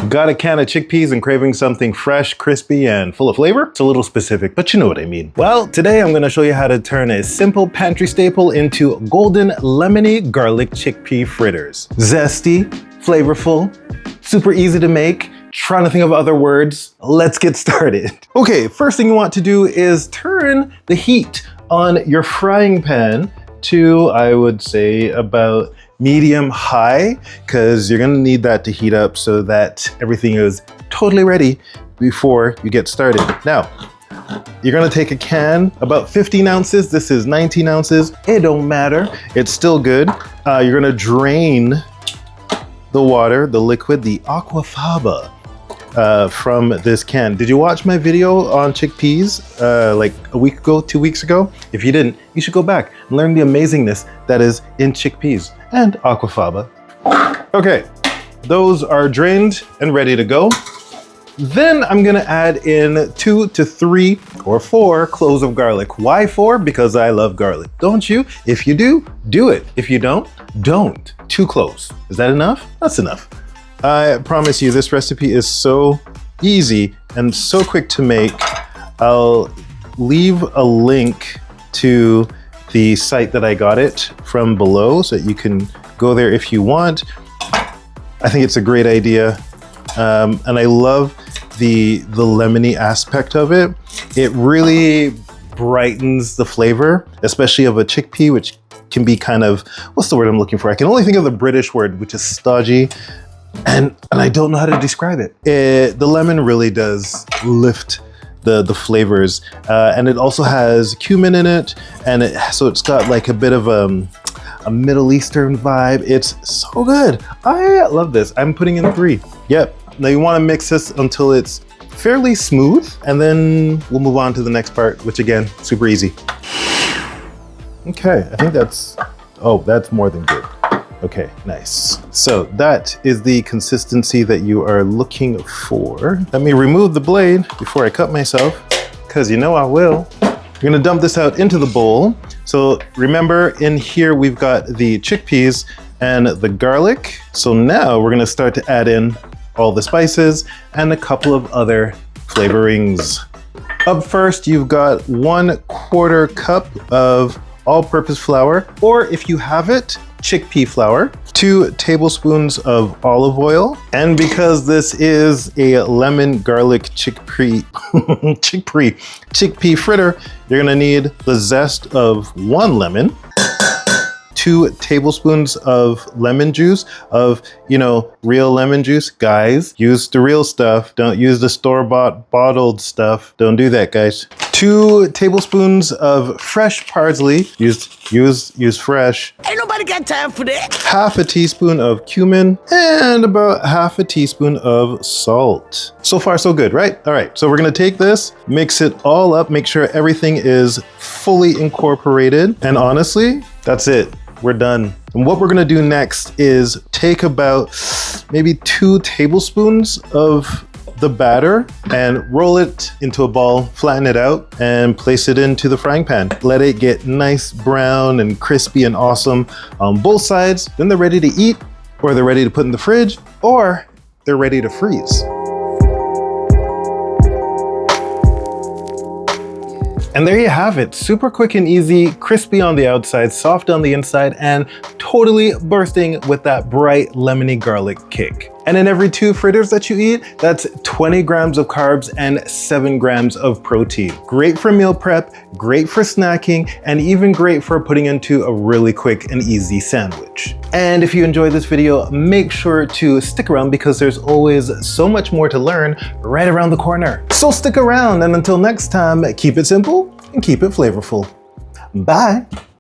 Got a can of chickpeas and craving something fresh, crispy, and full of flavor? It's a little specific, but you know what I mean. Well, today I'm gonna show you how to turn a simple pantry staple into golden lemony garlic chickpea fritters. Zesty, flavorful, super easy to make. Trying to think of other words. Let's get started. Okay, first thing you want to do is turn the heat on your frying pan to, I would say, about medium high, because you're gonna need that to heat up so that everything is totally ready before you get started. Now, you're gonna take a can, about 15 ounces. This is 19 ounces. It don't matter, it's still good. You're gonna drain the water, the liquid, the aquafaba, from this can. Did you watch my video on chickpeas like a week ago, 2 weeks ago? If you didn't, you should go back and learn the amazingness that is in chickpeas and aquafaba. Okay, those are drained and ready to go. Then I'm gonna add in 2 to 3 or 4 cloves of garlic. Why 4? Because I love garlic. Don't you? If you do, do it. If you don't, don't. 2 cloves. Is that enough? That's enough. I promise you, this recipe is so easy and so quick to make. I'll leave a link to the site that I got it from below so that you can go there if you want. I think it's a great idea. And I love the lemony aspect of it. It really brightens the flavor, especially of a chickpea, which can be kind of, what's the word I'm looking for? I can only think of the British word, which is stodgy. And I don't know how to describe it. The lemon really does lift the flavors. And it also has cumin in it. And so it's got like a bit of a Middle Eastern vibe. It's so good. I love this. I'm putting in 3. Yep. Now you want to mix this until it's fairly smooth. And then we'll move on to the next part, which again, super easy. Okay, I think that's more than good. Okay, nice. So that is the consistency that you are looking for. Let me remove the blade before I cut myself, because you know I will. You're gonna dump this out into the bowl. So remember, in here we've got the chickpeas and the garlic. So now we're gonna start to add in all the spices and a couple of other flavorings. Up first, you've got 1/4 cup of all-purpose flour, or if you have it, chickpea flour, 2 tablespoons of olive oil, and because this is a lemon garlic chickpea fritter, you're gonna need the zest of 1 lemon, 2 tablespoons of lemon juice, of, you know, real lemon juice. Guys, use the real stuff. Don't use the store-bought bottled stuff. Don't do that, guys. 2 tablespoons of fresh parsley. Use fresh. Ain't nobody got time for that. Half a teaspoon of cumin and about half a teaspoon of salt. So far, so good, right? All right, so we're gonna take this, mix it all up, make sure everything is fully incorporated. And honestly, that's it. We're done. And what we're gonna do next is take about maybe 2 tablespoons of the batter and roll it into a ball, flatten it out, and place it into the frying pan. Let it get nice brown and crispy and awesome on both sides. Then they're ready to eat, or they're ready to put in the fridge, or they're ready to freeze. And there you have it, super quick and easy, crispy on the outside, soft on the inside, and totally bursting with that bright lemony garlic kick. And in every 2 fritters that you eat, that's 20 grams of carbs and 7 grams of protein. Great for meal prep, great for snacking, and even great for putting into a really quick and easy sandwich. And if you enjoyed this video, make sure to stick around because there's always so much more to learn right around the corner. So stick around, and until next time, keep it simple and keep it flavorful. Bye.